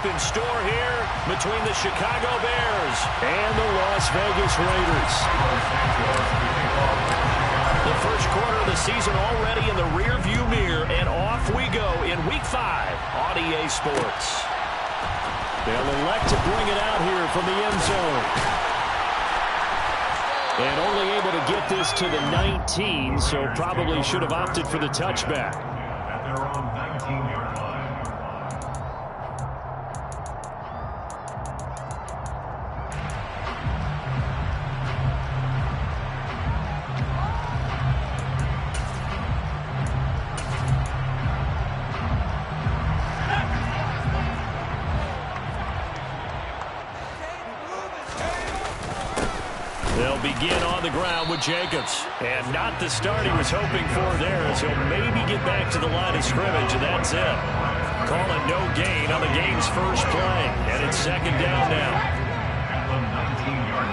in store here between the Chicago Bears and the Las Vegas Raiders. The first quarter of the season already in the rearview mirror, and off we go in Week 5 on EA Sports. They'll elect to bring it out here from the end zone. And only able to get this to the 19, so probably should have opted for the touchback. At their own 19-yard line. They'll begin on the ground with Jacobs. And not the start he was hoping for there, as he'll maybe get back to the line of scrimmage, and that's it. Calling no gain on the game's first play. And it's second down now. At the 19-yard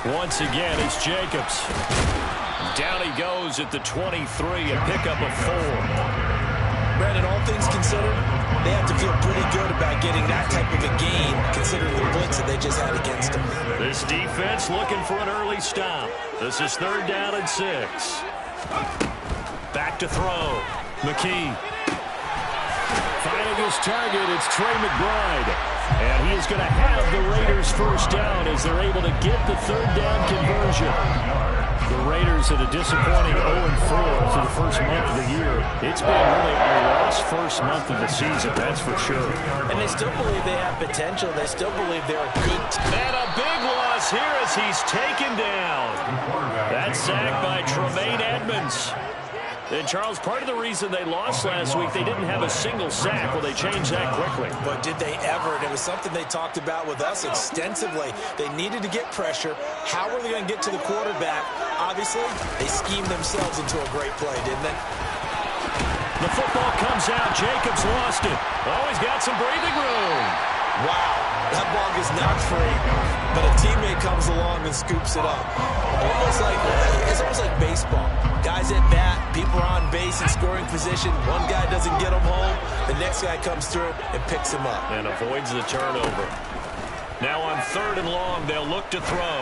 line. Once again, it's Jacobs. Down he goes at the 23, a pickup of 4. Brandon, all things considered, they have to feel pretty good about getting that type of a gain, considering the blitz that they just had against them. This defense looking for an early stop. This is third down and 6. Back to throw. McKee. Finding his target, it's Trey McBride. And he is going to have the Raiders first down as they're able to get the third down conversion. The Raiders at a disappointing 0-4 for the first month of the year. It's been really a lost first month of the season, that's for sure. And they still believe they have potential. They still believe they're a good team. And a big loss here as he's taken down. That sack by Tremaine Edmonds. And, Charles, part of the reason they lost last week, they didn't have a single sack. Well, they changed that quickly. But did they ever? And it was something they talked about with us extensively. They needed to get pressure. How were they going to get to the quarterback? Obviously, they schemed themselves into a great play, didn't they? The football comes out. Jacobs lost it. Oh, he's got some breathing room. Wow, that ball gets knocked free, but a teammate comes along and scoops it up. It's almost like baseball. Guys at bat, people are on base in scoring position. One guy doesn't get him home. The next guy comes through and picks him up. And avoids the turnover. Now on third and long, they'll look to throw.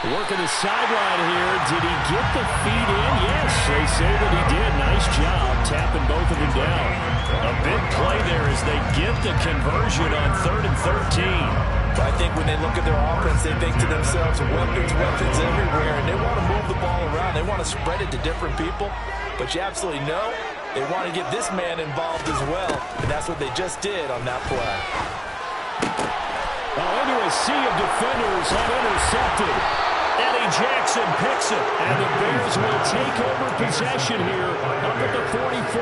Working the sideline here. Did he get the feet in? Yes, they say that he did. Nice job tapping both of them down. A big play there as they get the conversion on 3rd and 13. I think when they look at their offense, they think to themselves, weapons everywhere, and they want to move the ball around. They want to spread it to different people, but you absolutely know they want to get this man involved as well, and that's what they just did on that play. Into a sea of defenders have intercepted. Eddie Jackson picks it, and the Bears will take over possession here up at the 44.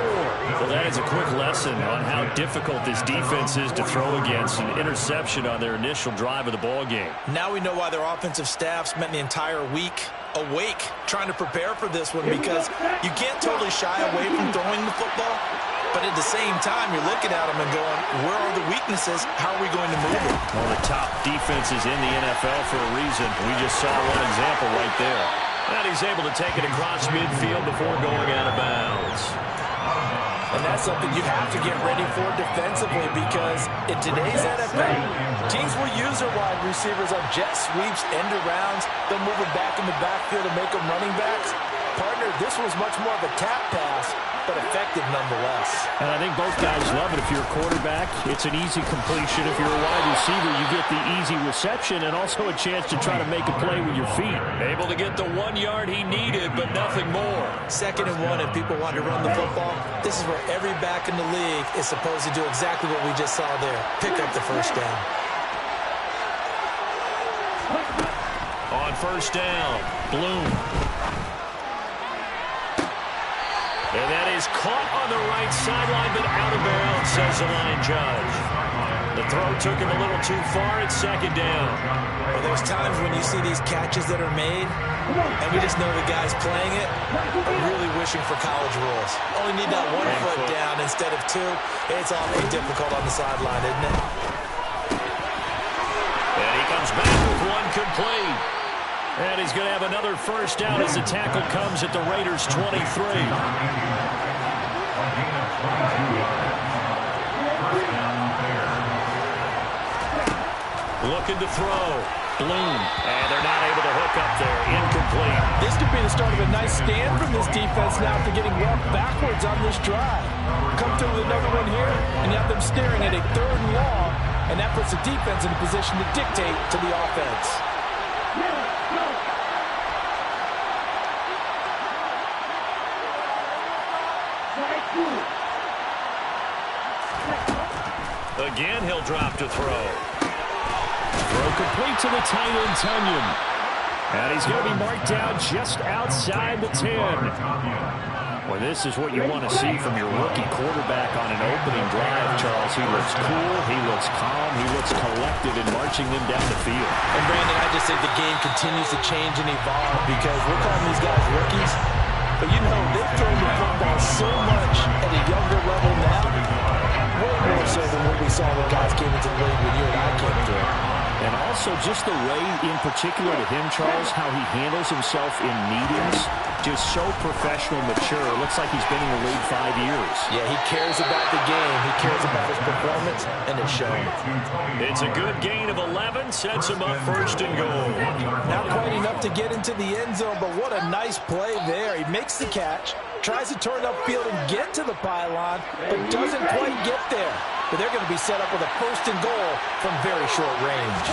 Well, that is a quick lesson on how difficult this defense is to throw against. An interception on their initial drive of the ball game. Now we know why their offensive staff spent the entire week awake trying to prepare for this one, because you can't totally shy away from throwing the football. But at the same time, you're looking at them and going, where are the weaknesses? How are we going to move it? One of the top defenses in the NFL for a reason. We just saw one example right there. And he's able to take it across midfield before going out of bounds. And that's something you have to get ready for defensively, because in today's NFL, teams will use their wide receivers on jet sweeps, end arounds. They'll move them back in the backfield and make them running backs. Partner, this was much more of a tap pass, but effective nonetheless. And I think both guys love it. If you're a quarterback, it's an easy completion. If you're a wide receiver, you get the easy reception and also a chance to try to make a play with your feet. Able to get the 1 yard he needed, but nothing more. 2nd and 1, and people want to run the football. This is where every back in the league is supposed to do exactly what we just saw there. Pick up the first down. On first down, Bloom. And that is caught on the right sideline, but out of bounds, says the line judge. The throw took him a little too far. It's 2nd down. Well, there's times when you see these catches that are made, and we just know the guys playing it are really wishing for college rules. Only need that 1 foot down instead of 2. It's awfully difficult on the sideline, isn't it? And he comes back with one complete. And he's going to have another first down as the tackle comes at the Raiders' 23. Looking to throw. Bloom. And they're not able to hook up there. Incomplete. This could be the start of a nice stand from this defense now after getting walked backwards on this drive. Come through with another one here, and you have them staring at a 3rd and long, and that puts the defense in a position to dictate to the offense. Again, he'll drop to throw. Throw complete to the tight end, Tunyon. And he's going to be marked down just outside the 10. Well, this is what you want to see from your rookie quarterback on an opening drive, Charles. He looks cool, he looks calm, he looks collected in marching them down the field. And, Brandon, I just think the game continues to change and evolve because we're calling these guys rookies. But, you know, they've thrown the football so much at a younger level now, way more so than what we saw when guys came into the league when you and I came through. And also just the way, in particular to him, Charles, how he handles himself in meetings, just so professional, mature. Looks like he's been in the league 5 years. Yeah, he cares about the game. He cares about his performance, and it's showing. It's a good gain of 11, sets him up 1st and goal. Not quite enough to get into the end zone, but what a nice play there. He makes the catch, tries to turn upfield and get to the pylon, but doesn't quite get there. But they're going to be set up with a 1st and goal from very short range.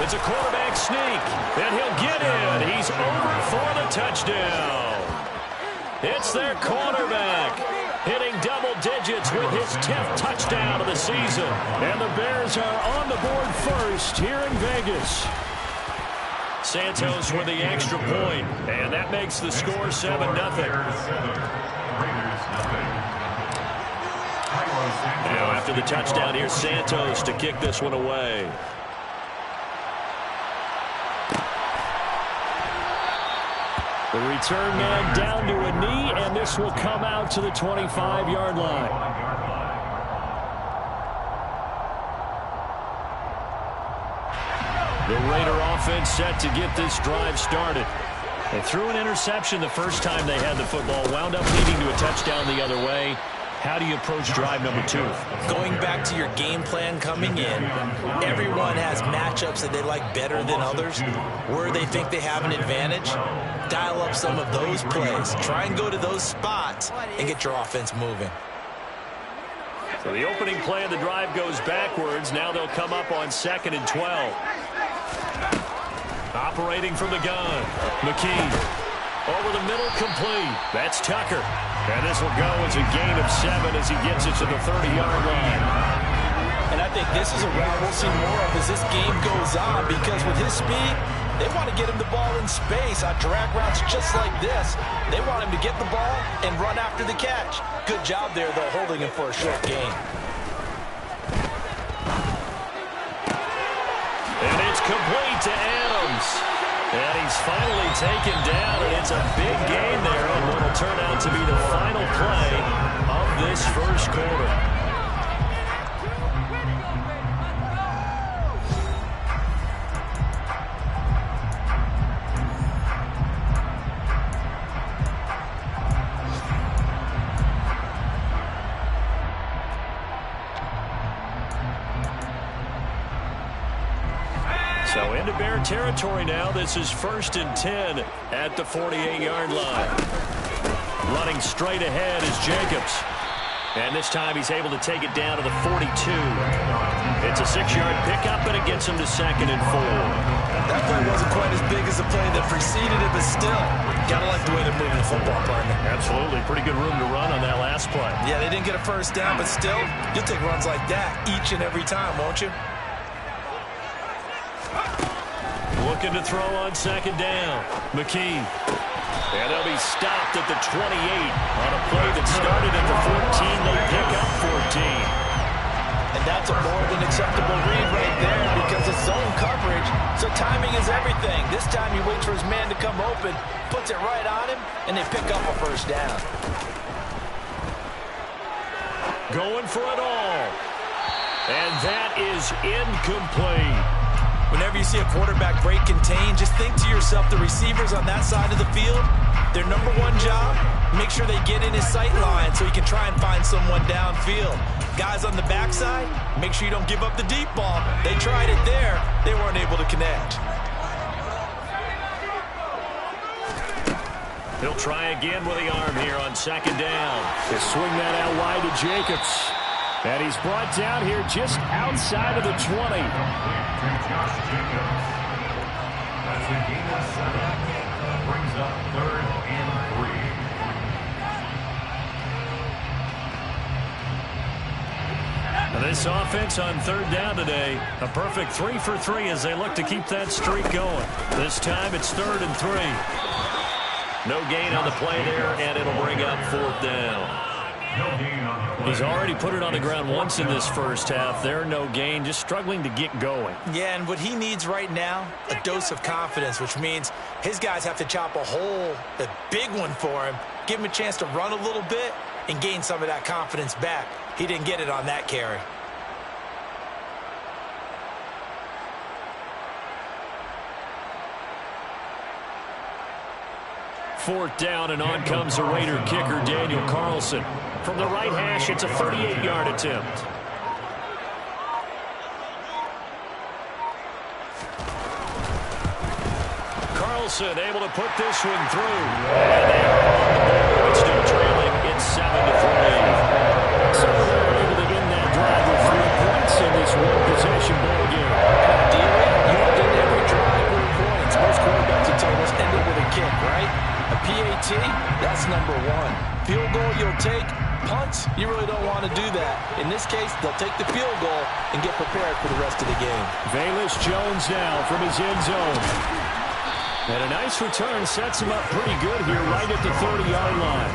It's a quarterback sneak, and he'll get in. He's over for the touchdown. It's their quarterback, hitting double digits with his 10th touchdown of the season. And the Bears are on the board first here in Vegas. Santos with the extra point, and that makes the score 7-0. Now after the touchdown, here's Santos to kick this one away. The return man down to a knee, and this will come out to the 25-yard line. The Raider offense set to get this drive started. They threw an interception the first time they had the football, wound up leading to a touchdown the other way. How do you approach drive number 2? Going back to your game plan coming in, everyone has matchups that they like better than others, where they think they have an advantage. Dial up some of those plays. Try and go to those spots and get your offense moving. So the opening play of the drive goes backwards. Now they'll come up on 2nd and 12. Operating from the gun, McKee. Over the middle, complete. That's Tucker. And this will go as a gain of 7 as he gets it to the 30-yard line. And I think this is a route we'll see more of as this game goes on, because with his speed, they want to get him the ball in space on drag routes just like this. They want him to get the ball and run after the catch. Good job there, though, holding him for a short gain. And it's complete to Adams. And he's finally taken down, and it's a big gain there on what will turn out to be the final play of this first quarter. So into Bear territory now. This is 1st and 10 at the 48-yard line. Running straight ahead is Jacobs. And this time he's able to take it down to the 42. It's a 6-yard pickup, and it gets him to 2nd and 4. That play wasn't quite as big as the play that preceded it, but still, gotta like the way they're moving the football, partner. Absolutely. Pretty good room to run on that last play. Yeah, they didn't get a first down, but still, you'll take runs like that each and every time, won't you? Looking to throw on 2nd down. McKee. And they'll be stopped at the 28 on a play that started at the 14. They pick up 14. And that's a more than acceptable read right there because it's zone coverage, so timing is everything. This time he waits for his man to come open, puts it right on him, and they pick up a first down. Going for it all. And that is incomplete. Whenever you see a quarterback break contain, just think to yourself, the receivers on that side of the field, their number one job, make sure they get in his sight line so he can try and find someone downfield. Guys on the backside, make sure you don't give up the deep ball. They tried it there. They weren't able to connect. He'll try again with the arm here on second down. They swing that out wide to Jacobs. And he's brought down here just outside of the 20. Josh Jacobs. That's a gain of 7. Brings up 3rd and 3. Now this offense on third down today, a perfect 3 for 3 as they look to keep that streak going. This time it's 3rd and 3. No gain on the play there, and it'll bring up 4th down. He's already put it on the ground once in this first half. There, no gain, just struggling to get going. Yeah, and what he needs right now, a dose of confidence, which means his guys have to chop a hole, a big one for him, give him a chance to run a little bit and gain some of that confidence back. He didn't get it on that carry. Fourth down, and on comes the Raider kicker, Daniel Carlson. From the right hash, it's a 38-yard attempt. Carlson able to put this one through. And they are on the board. It's still trailing. It's 7-3. So they're able to end that drive with 3 points in this one-possession ball game. Ideally, you want to end every drive with points. Most quarterbacks will tell us end it with a kick, right? A PAT, that's number 1. Field goal you'll take. Punts, you really don't want to do that. In this case, they'll take the field goal and get prepared for the rest of the game. Velus Jones now from his end zone. And a nice return sets him up pretty good here right at the 30-yard line.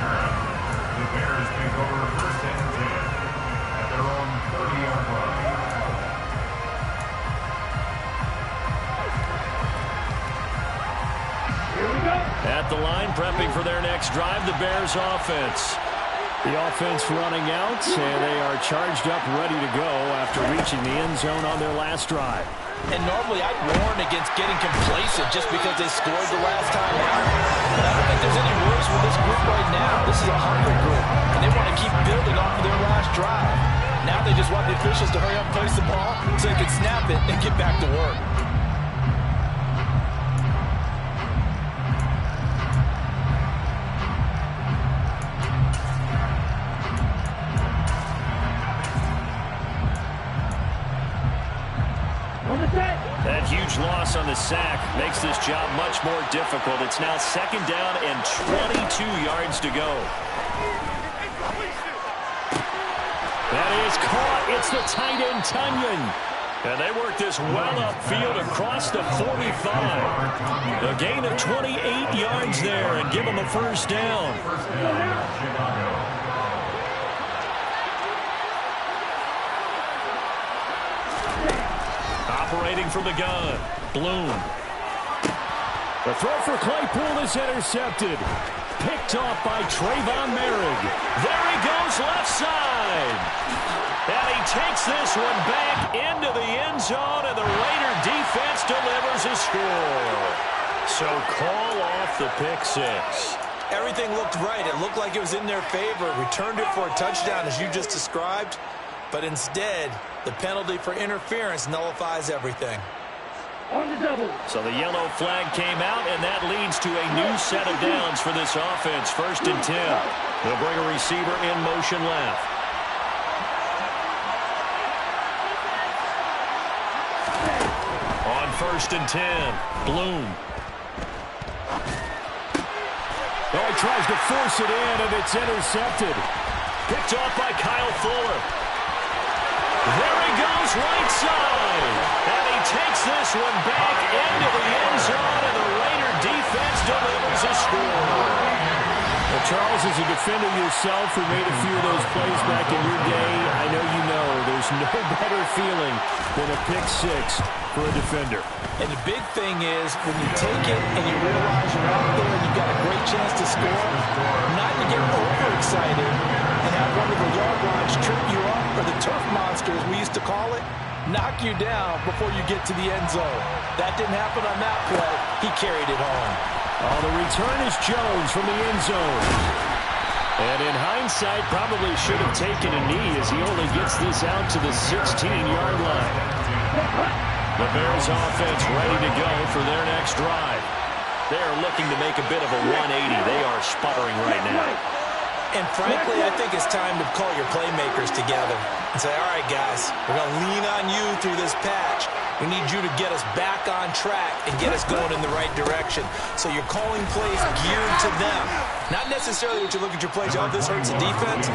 The Bears take over 1st and 10 at their own 30-yard line. At the line, prepping for their next drive, the Bears offense. The offense running out, and they are charged up, ready to go after reaching the end zone on their last drive. And normally I'd warn against getting complacent just because they scored the last time out. But I don't think there's any worries with this group right now. This is a hungry group, and they want to keep building off of their last drive. Now they just want the officials to hurry up and place the ball so they can snap it and get back to work. That huge loss on the sack makes this job much more difficult. It's now 2nd down and 22 yards to go. That is caught. It's the tight end, Tunyon. And they work this well upfield across the 45. A gain of 28 yards there and give them a 1st down. Operating from the gun, Bloom. The throw for Claypool is intercepted. Picked off by Trayvon Merrick. There he goes left side. And he takes this one back into the end zone, and the Raider defense delivers a score. So call off the pick 6. Everything looked right. It looked like it was in their favor. Returned it for a touchdown, as you just described. But instead, the penalty for interference nullifies everything. So the yellow flag came out, and that leads to a new set of downs for this offense. 1st and 10. They'll bring a receiver in motion left. On 1st and 10, Bloom. Oh, he tries to force it in, and it's intercepted. Picked off by Kyle Fuller. There he goes, right side. And he takes this one back into the end zone, and the Raider defense delivers a score. Well, Charles, as a defender yourself who made a few of those plays back in your day, I know you know there's no better feeling than a pick 6 for a defender. And the big thing is, when you take it and you realize you're out there and you've got a great chance to score, not to get overexcited and have one of the yard lines trip you up, or the turf monster, as we used to call it. knock you down before you get to the end zone. That didn't happen on that play. He carried it home. Oh, the return is Jones from the end zone. And in hindsight, probably should have taken a knee as he only gets this out to the 16-yard line. The Bears offense ready to go for their next drive. They're looking to make a bit of a 180. They are sputtering right now. And frankly, I think it's time to call your playmakers together and say, all right, guys, we're going to lean on you through this patch. We need you to get us back on track and get us going in the right direction. So you're calling plays geared to them. Not necessarily what you look at your plays, oh, this hurts the defense.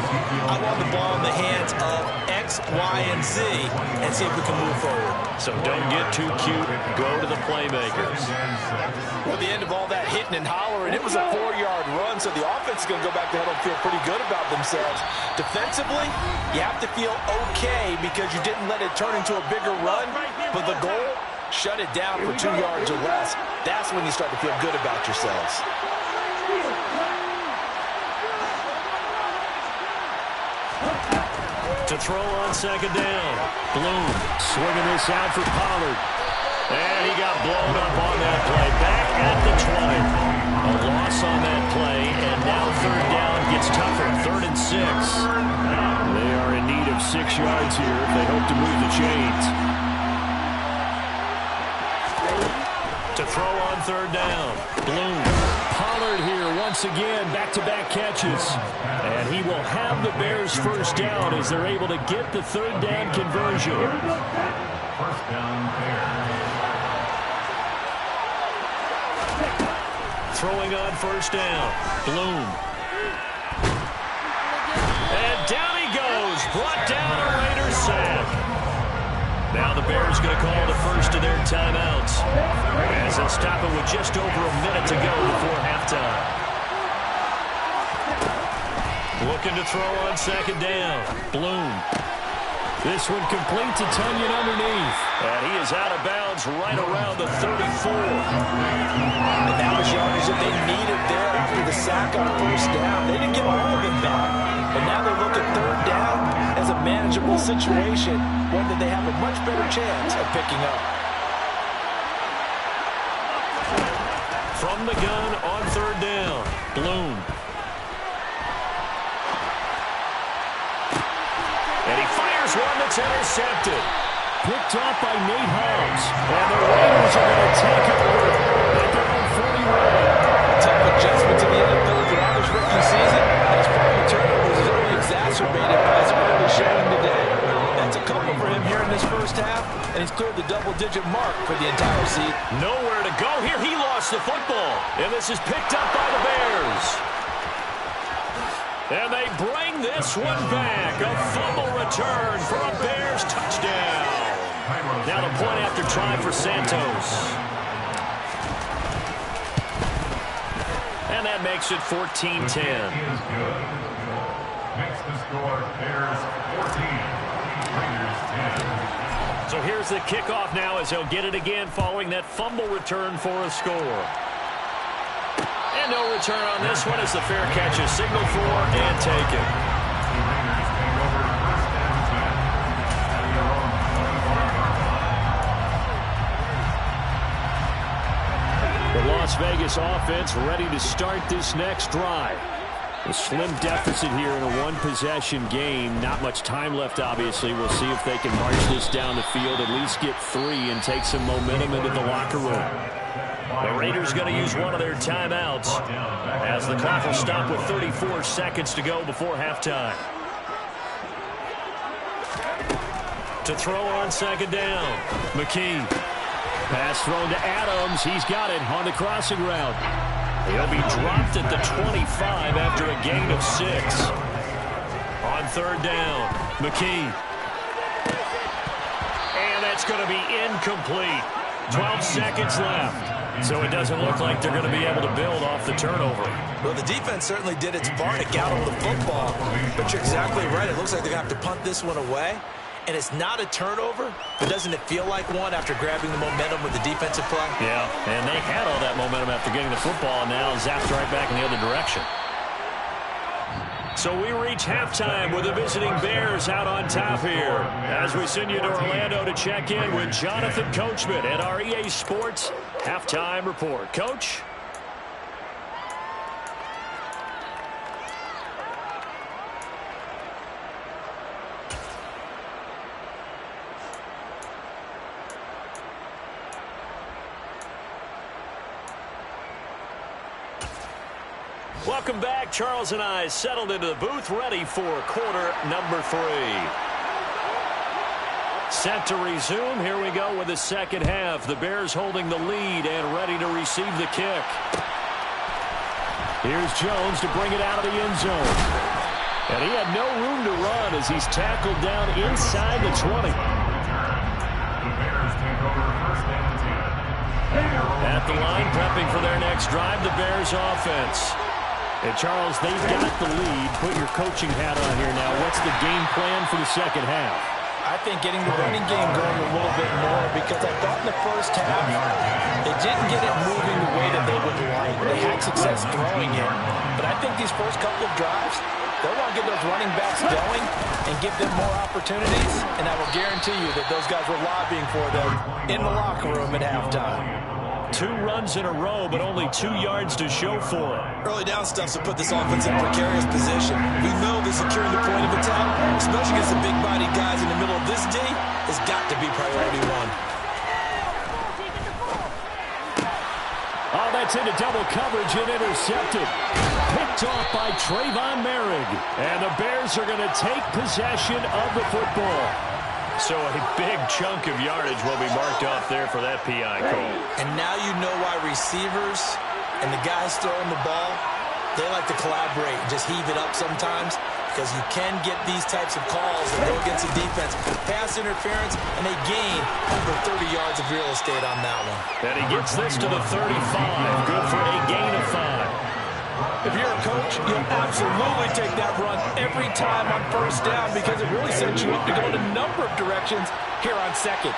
I want the ball in the hands of X, Y, and Z and see if we can move forward. So don't get too cute. Go to the playmakers. Well, at the end of all that hitting and hollering, it was a 4-yard run, so the offense is going to go back to huddle and feel pretty good about themselves. Defensively, you have to feel okay because you didn't let it turn into a bigger run, but the goal, shut it down for 2 yards or less. That's when you start to feel good about yourselves. To throw on second down. Bloom swinging this out for Pollard. And he got blown up on that play. Back at the 20. A loss on that play, and now third down gets tougher. 3rd and 6. They are in need of 6 yards here if they hope to move the chains. To throw on third down. Bloom. Pollard here once again, back-to-back catches. And he will have the Bears first down as they're able to get the third down conversion. First down, Bears. Throwing on first down. Bloom. And down he goes. Brought down a Raiders sack. Now the Bears going to call the first of their timeouts as they'll stop it with just over a minute to go before halftime. Looking to throw on second down. Bloom. This one complete to Tunyon underneath. And he is out of bounds right around the 34. And that was yardage that they needed there after the sack on first down. They didn't get all of it back. But now they look at third down as a manageable situation, one that they have a much better chance of picking up. From the gun on third down. Bloom. And he fires one that's intercepted. Picked off by Nate Hobbs. And the Raiders are going to take over at their own 41. Tough adjustment to the NFL throughout this rookie season. As problem turnovers is only exacerbated by his early showing today. That's a couple for him here in this first half, and he's cleared the double-digit mark for the entire season. Nowhere to go here. He lost the football. And this is picked up by the Bears. And they bring this one back. A fumble return for a Bears touchdown. Now the point after try for Santos. And that makes it 14-10. Makes the score Bears 14, Raiders 10. So here's the kickoff now as he'll get it again following that fumble return for a score. And no return on this one as the fair catch is signaled for and taken. The Las Vegas offense ready to start this next drive. A slim deficit here in a one-possession game. Not much time left, obviously. We'll see if they can march this down the field, at least get 3 and take some momentum into the locker room. The Raiders going to use one of their timeouts as the clock will stop with 34 seconds to go before halftime. To throw on second down, McKee. Pass thrown to Adams. He's got it on the crossing route. He'll be dropped at the 25 after a gain of 6. On third down, McKee. And that's going to be incomplete. 12 seconds left. So it doesn't look like they're going to be able to build off the turnover. Well, the defense certainly did its part to gallop the football. But you're exactly right. It looks like they're going to have to punt this one away. And it's not a turnover, but doesn't it feel like one after grabbing the momentum with the defensive play? Yeah, and they had all that momentum after getting the football, and now zapped right back in the other direction. So we reach halftime with the visiting Bears out on top here. As we send you to Orlando to check in with Jonathan Coachman at our EA Sports Halftime Report. Coach? Welcome back. Charles and I settled into the booth, ready for quarter number 3. Set to resume. Here we go with the second half. The Bears holding the lead and ready to receive the kick. Here's Jones to bring it out of the end zone. And he had no room to run as he's tackled down inside the 20. The Bears take over first and 10. At the line, prepping for their next drive, the Bears offense. And Charles, they've got the lead. Put your coaching hat on here now. What's the game plan for the second half? I think getting the running game going a little bit more, because I thought in the first half they didn't get it moving the way that they would like. They had success throwing it, but I think these first couple of drives, they'll want to get those running backs going and give them more opportunities, and I will guarantee you that those guys were lobbying for them in the locker room at halftime. 2 runs in a row, but only 2 yards to show for it. Early down stuff to put this offense in a precarious position. We know that securing the point of attack, especially against the big-bodied guys in the middle of this D, has got to be priority 1. Oh, that's into double coverage and intercepted. Picked off by Trayvon Merrick. And the Bears are going to take possession of the football. So a big chunk of yardage will be marked off there for that PI call. And now you know why receivers and the guys throwing the ball, they like to collaborate and just heave it up sometimes, because you can get these types of calls that go against the defense. Pass interference, and they gain over 30 yards of real estate on that one. And he gets this to the 35. Good for a gain of 5. If you're a coach, you'll absolutely take that run every time on first down, because it really sets you up to go in a number of directions here on second.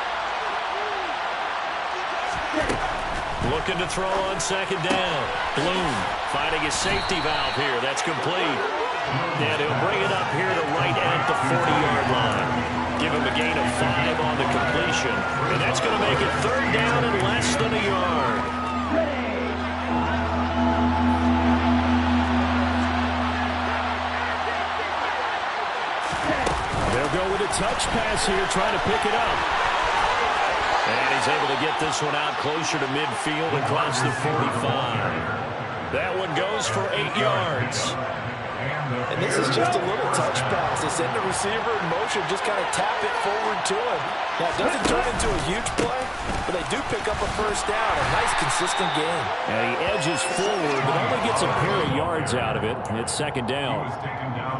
Looking to throw on second down. Bloom finding his safety valve here. That's complete. And he'll bring it up here to right at the 40-yard line. Give him a gain of 5 on the completion. And that's going to make it third down and less than a yard. They'll go with a touch pass here, trying to pick it up. And he's able to get this one out closer to midfield across the 45. That one goes for 8 yards. And this is just a little touch pass. They send the receiver in motion, just kind of tap it forward to him. Now, it doesn't turn into a huge play, but they do pick up a first down. A nice, consistent game. And he edges forward, but only gets a pair of yards out of it. It's second down.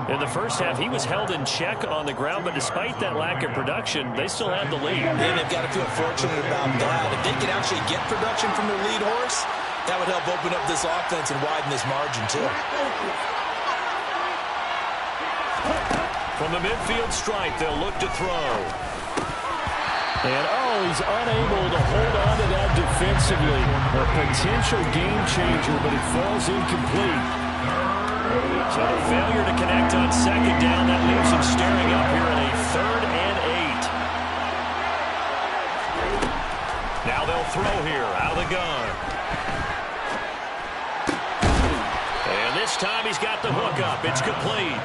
In the first half, he was held in check on the ground, but despite that lack of production, they still have the lead. And they've got to feel fortunate about that. If they can actually get production from their lead horse, that would help open up this offense and widen this margin, too. From the midfield stripe, they'll look to throw. And, he's unable to hold on to that defensively. A potential game changer, but it falls incomplete. So a failure to connect on second down. That leaves him staring up here at a 3rd and 8. Now they'll throw here out of the gun. And this time he's got the hook up. It's complete.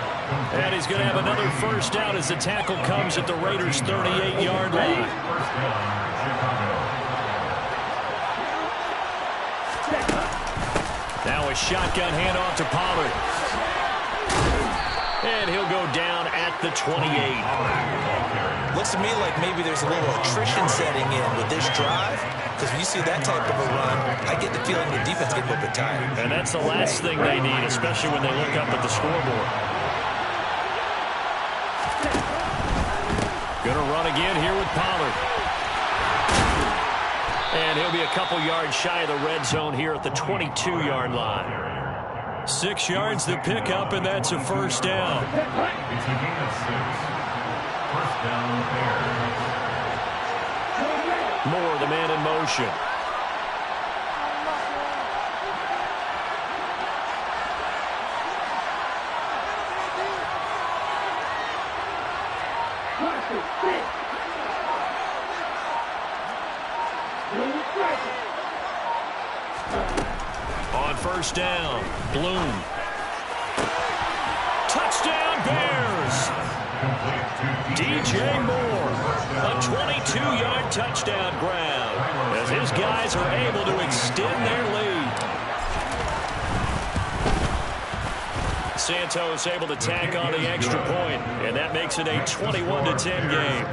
And he's going to have another first down as the tackle comes at the Raiders' 38-yard line. Now a shotgun handoff to Pollard. And he'll go down at the 28. Looks to me like maybe there's a little attrition setting in with this drive, because when you see that type of a run, I get the feeling the defense gets a little bit tired. And that's the last thing they need, especially when they look up at the scoreboard. Going to run again here with Pollard. And he'll be a couple yards shy of the red zone here at the 22-yard line. 6 yards to pick up, and that's a first down. It's a gain of 6. First down, Bears. Moore, the man in motion. On first down, Bloom. Touchdown, Bears! DJ Moore, a 22-yard touchdown grab as his guys are able to extend their lead. Santos able to tack on the extra point, and that makes it a 21-10 game.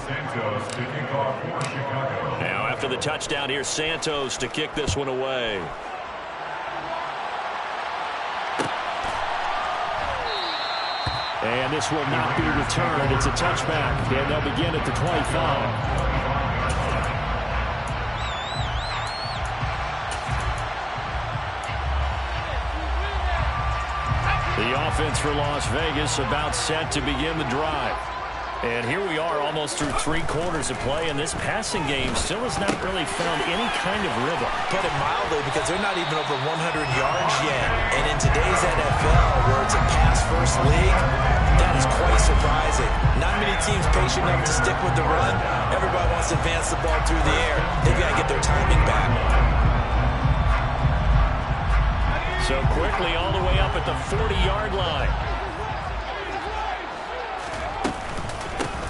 Santos to kick off for Chicago. Now after the touchdown, here's Santos to kick this one away. And this will not be returned. It's a touchback, and they'll begin at the 25. The offense for Las Vegas about set to begin the drive. And here we are almost through 3 quarters of play, and this passing game still has not really found any kind of rhythm. Put it mildly, because they're not even over 100 yards yet. And in today's NFL, where it's a pass-first league, that is quite surprising. Not many teams patient enough to stick with the run. Everybody wants to advance the ball through the air. They've got to get their timing back. So quickly all the way up at the 40-yard line.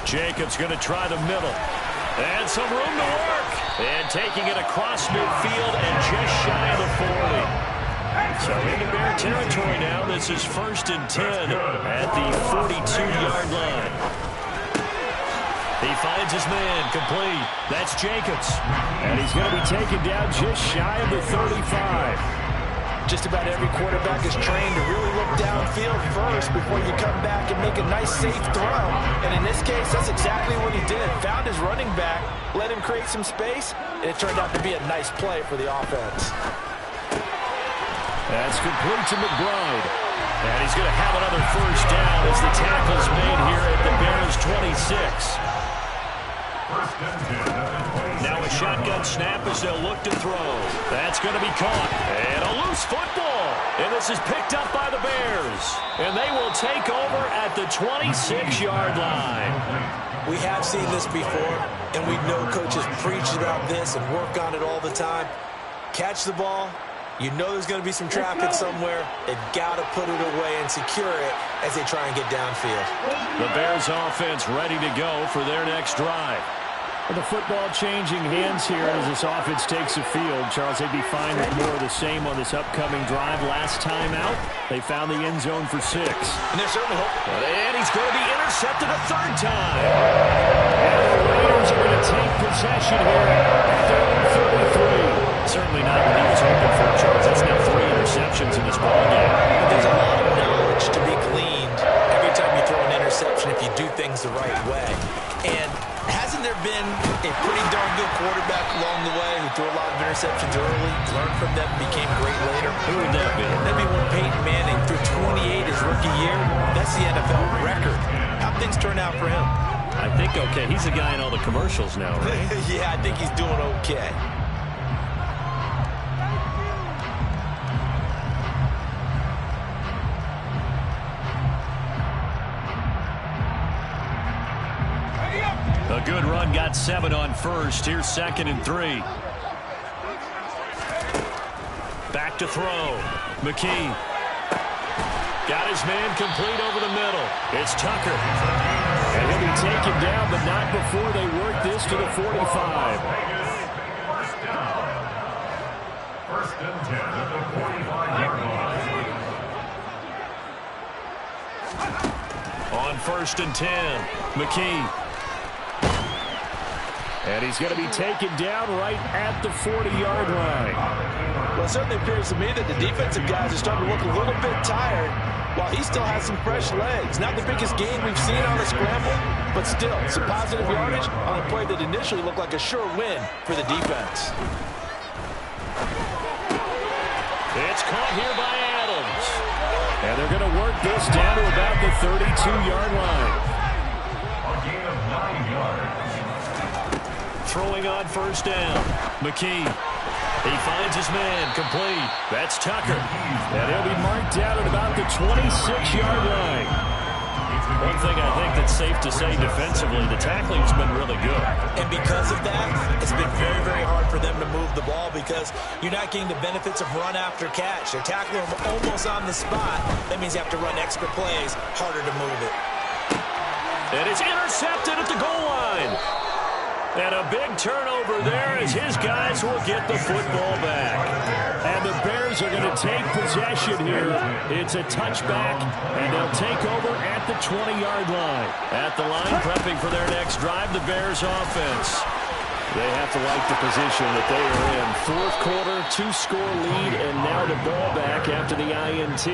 Jacobs going to try the middle. And some room to work. And taking it across midfield and just shy of the 40. So into Bear territory now. This is 1st and 10 at the 42-yard line. He finds his man complete. That's Jacobs. And he's going to be taken down just shy of the 35. Just about every quarterback is trained to really look downfield first before you come back and make a nice, safe throw. And in this case, that's exactly what he did. Found his running back, let him create some space, and it turned out to be a nice play for the offense. That's complete to McBride. And he's going to have another first down as the tackle's made here at the Bears 26. Now a shotgun snap as they'll look to throw. That's going to be caught. And a loose football. And this is picked up by the Bears. And they will take over at the 26-yard line. We have seen this before, and we know coaches preach about this and work on it all the time. Catch the ball. You know there's going to be some traffic somewhere. They've got to put it away and secure it as they try and get downfield. The Bears offense ready to go for their next drive. The football changing hands here as this offense takes the field. Charles, they'd be fine with more of the same on this upcoming drive. Last time out, they found the end zone for 6. And they're certainly hoping. And he's going to be intercepted a 3rd time. And the Raiders are going to take possession here at their own 33. Certainly not what he was hoping for, Charles. That's now 3 interceptions in this ballgame. There's a lot of knowledge to be gleaned every time you throw an interception if you do things the right way. And hasn't there been a pretty darn good quarterback along the way who threw a lot of interceptions early, learned from them, became great later? Who would that be? That'd be when Peyton Manning threw 28 his rookie year. That's the NFL record. How'd things turn out for him? I think okay. He's the guy in all the commercials now, right? Yeah, I think he's doing okay. A good run, got 7 on first. Here's 2nd and 3. Back to throw. McKee. Got his man complete over the middle. It's Tucker. And he'll be taken down, but not before they work this to the 45. First down. 1st and 10 at the 45-yard line. On 1st and 10, McKee. And he's going to be taken down right at the 40-yard line. Well, it certainly appears to me that the defensive guys are starting to look a little bit tired while he still has some fresh legs. Not the biggest gain we've seen on the scramble, but still some positive yardage on a play that initially looked like a sure win for the defense. It's caught here by Adams. And they're going to work this down to about the 32-yard line. A gain of 9 yards. Throwing on first down. McKee. He finds his man, complete. That's Tucker. And he'll be marked down at about the 26-yard line. One thing I think that's safe to say defensively, the tackling's been really good. And because of that, it's been very, very hard for them to move the ball because you're not getting the benefits of run after catch. They're tackling them almost on the spot. That means you have to run extra plays, harder to move it. And it's intercepted at the goal line. And a big turnover there as his guys will get the football back. And the Bears are going to take possession here. It's a touchback, and they'll take over at the 20-yard line. At the line, prepping for their next drive, the Bears offense. They have to like the position that they are in. Fourth quarter, 2-score lead, and now the ball back after the INT.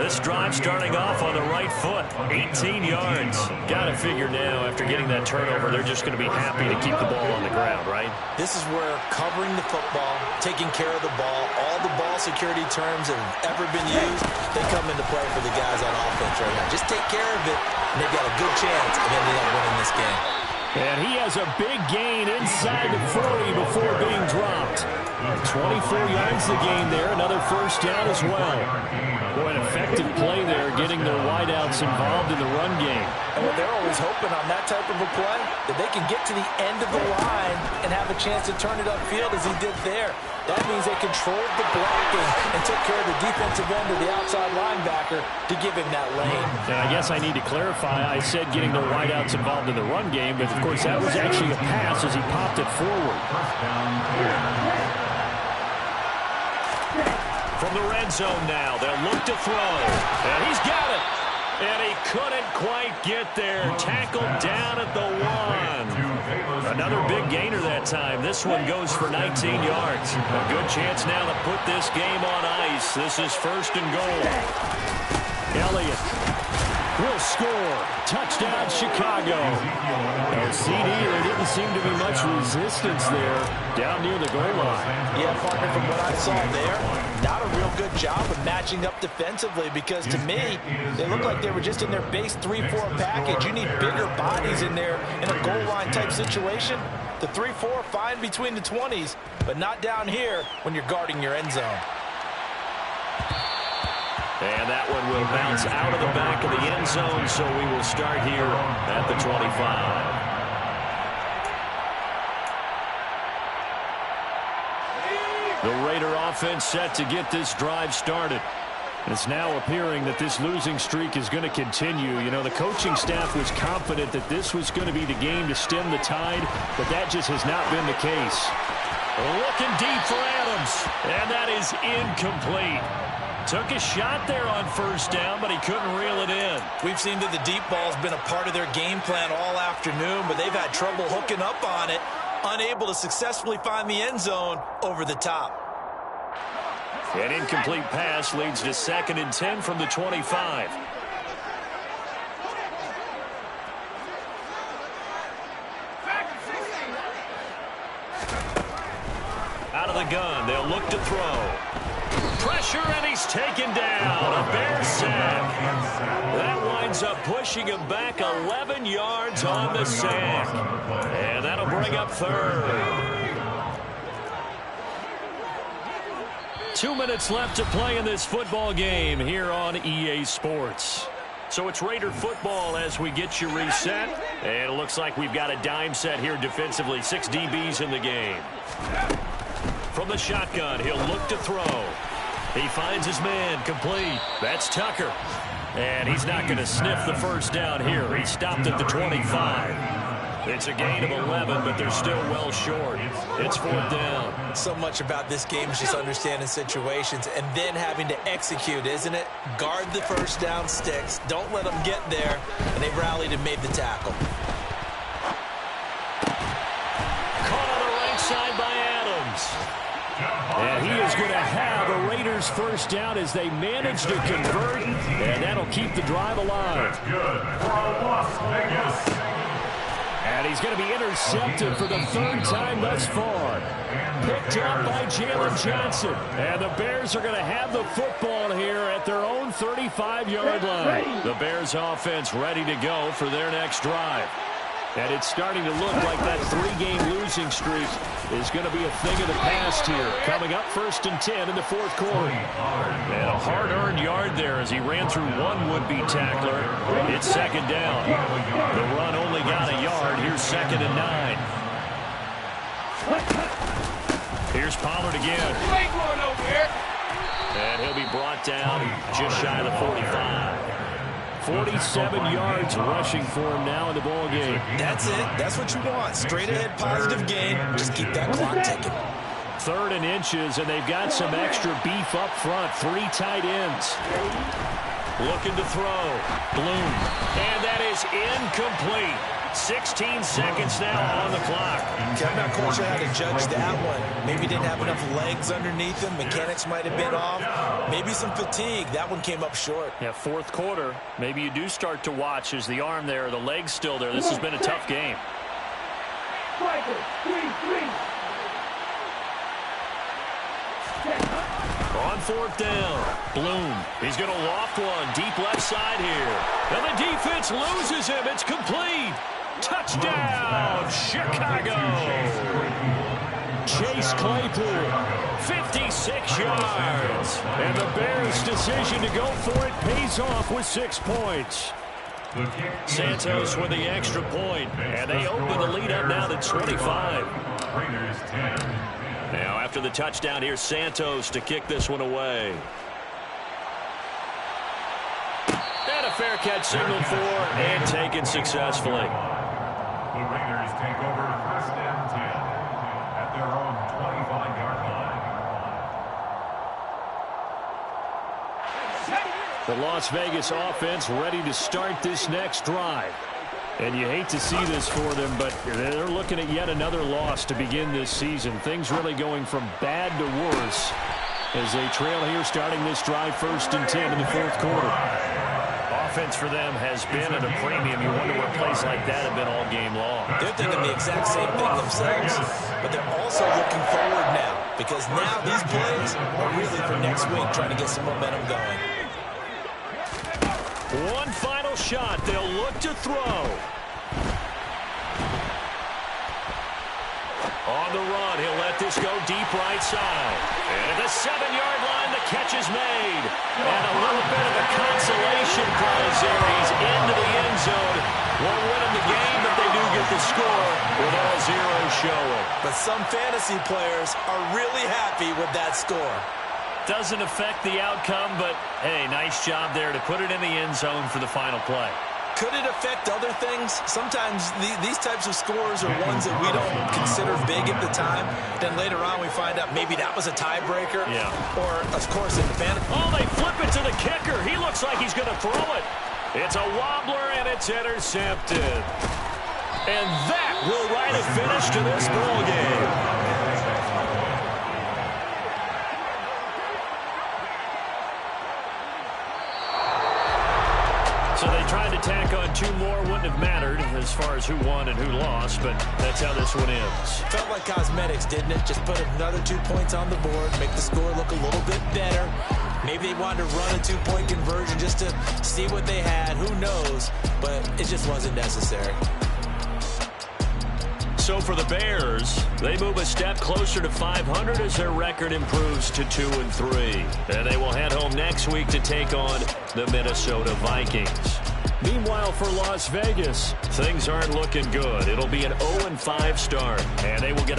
This drive starting off on the right foot, 18 yards. Got to figure now, after getting that turnover, they're just going to be happy to keep the ball on the ground, right? This is where covering the football, taking care of the ball, all the ball security terms that have ever been used, they come into play for the guys on offense right now. Just take care of it, and they've got a good chance of ending up winning this game. And he has a big gain inside the 40 before being dropped. 24 yards the gain there, another first down as well. Boy, an effective play there, getting their wideouts involved in the run game. And what they're always hoping on that type of a play, that they can get to the end of the line and have a chance to turn it upfield as he did there. That means they controlled the blocking and took care of the defensive end of the outside linebacker to give him that lane. And I guess I need to clarify, I said getting their wideouts involved in the run game, but of course that was actually a pass as he popped it forward. From the red zone now, they'll look to throw. And he's got it. And he couldn't quite get there. Tackled down at the 1. Another big gainer that time. This one goes for 19 yards. A good chance now to put this game on ice. This is first and goal. Elliott will score. Touchdown, Chicago. And CD, there didn't seem to be much resistance there down near the goal line. Yeah, partner, from what I saw there, not a real good job of matching up defensively because to me, they look like they were just in their base 3-4 package. You need bigger bodies in there in a goal line type situation. The 3-4 fine between the 20s, but not down here when you're guarding your end zone. And that one will bounce out of the back of the end zone, so we will start here at the 25. The Raider offense set to get this drive started. It's now appearing that this losing streak is going to continue. You know, the coaching staff was confident that this was going to be the game to stem the tide, but that just has not been the case. Looking deep for Adams, and that is incomplete. Took a shot there on first down, but he couldn't reel it in. We've seen that the deep ball's been a part of their game plan all afternoon, but they've had trouble hooking up on it, unable to successfully find the end zone over the top. An incomplete pass leads to 2nd and 10 from the 25. Out of the gun, they'll look to throw. Pressure, and he's taken down. A Bear sack. That winds up pushing him back 11 yards on the sack. And that'll bring up 3rd. 2 minutes left to play in this football game here on EA Sports. So it's Raider football as we get you reset. And it looks like we've got a dime set here defensively. 6 DBs in the game. From the shotgun, he'll look to throw. He finds his man, complete. That's Tucker. And he's not going to sniff the first down here. He stopped at the 25. It's a gain of 11, but they're still well short. It's 4th down. So much about this game is just understanding situations and then having to execute, isn't it? Guard the first down sticks. Don't let them get there. And they rallied and made the tackle. Caught on the right side by Adams. And he is going to have a Raiders first down as they manage to convert, and that'll keep the drive alive. That's good for Las Vegas. And he's going to be intercepted for the 3rd time thus far. Picked up by Jalen Johnson. And the Bears are going to have the football here at their own 35-yard line. The Bears offense ready to go for their next drive. And it's starting to look like that 3-game losing streak is going to be a thing of the past here. Coming up 1st and 10 in the 4th quarter. And a hard-earned yard there as he ran through one would-be tackler. It's 2nd down. The run only got a yard. Here's 2nd and 9. Here's Pollard again. And he'll be brought down just shy of the 45. 47 yards rushing for him now in the ball game. That's it. That's what you want. Straight ahead, positive gain. Just keep that clock ticking. 3rd and inches, and they've got some extra beef up front. 3 tight ends. Looking to throw. Bloom. And that is incomplete. 16 seconds now on the clock. I'm not quite sure how to judge that one. Maybe didn't have enough legs underneath him. Mechanics might have been off. Maybe some fatigue. That one came up short. Yeah, 4th quarter. Maybe you do start to watch as the arm there, the leg's still there. This has been a tough game. On 4th down, Bloom. He's going to loft one deep left side here. And the defense loses him. It's complete. Touchdown, Chicago. Chase Claypool, 56 yards. And the Bears' decision to go for it pays off with 6 points. Santos with the extra point, and they open the lead up now to 25. Now after the touchdown, here's Santos to kick this one away. And a fair catch signaled for and taken successfully. The Raiders take over 1st and 10 at their own 25-yard line. The Las Vegas offense ready to start this next drive. And you hate to see this for them, but they're looking at yet another loss to begin this season. Things really going from bad to worse as they trail here starting this drive 1st and 10 in the 4th quarter. Offense for them has been at a premium. You wonder what plays like that have been all game long. They're thinking the exact same thing themselves, but they're also looking forward now because now these plays are really for next week, trying to get some momentum going. One final shot. They'll look to throw. On the run, he'll let this go deep right side. And at the 7-yard line, the catch is made. And a little bit of a consolation prize there. He's into the end zone. Won't win him the game, but they do get the score with all zeros showing. But some fantasy players are really happy with that score. Doesn't affect the outcome, but, hey, nice job there to put it in the end zone for the final play. Could it affect other things? Sometimes these types of scores are ones that we don't consider big at the time. Then later on we find out maybe that was a tiebreaker. Yeah. Or, of course, in the fantasy. Oh, they flip it to the kicker. He looks like he's going to throw it. It's a wobbler, and it's intercepted. And that will write a finish to this ball game. So they tried to tack on 2 more. Wouldn't have mattered as far as who won and who lost, but that's how this one ends. Felt like cosmetics, didn't it? Just put another 2 points on the board, make the score look a little bit better. Maybe they wanted to run a 2-point conversion just to see what they had. Who knows? But it just wasn't necessary. So for the Bears, they move a step closer to 500 as their record improves to 2-3. And they will head home next week to take on the Minnesota Vikings. Meanwhile, for Las Vegas, things aren't looking good. It'll be an 0-5 start, and they will get a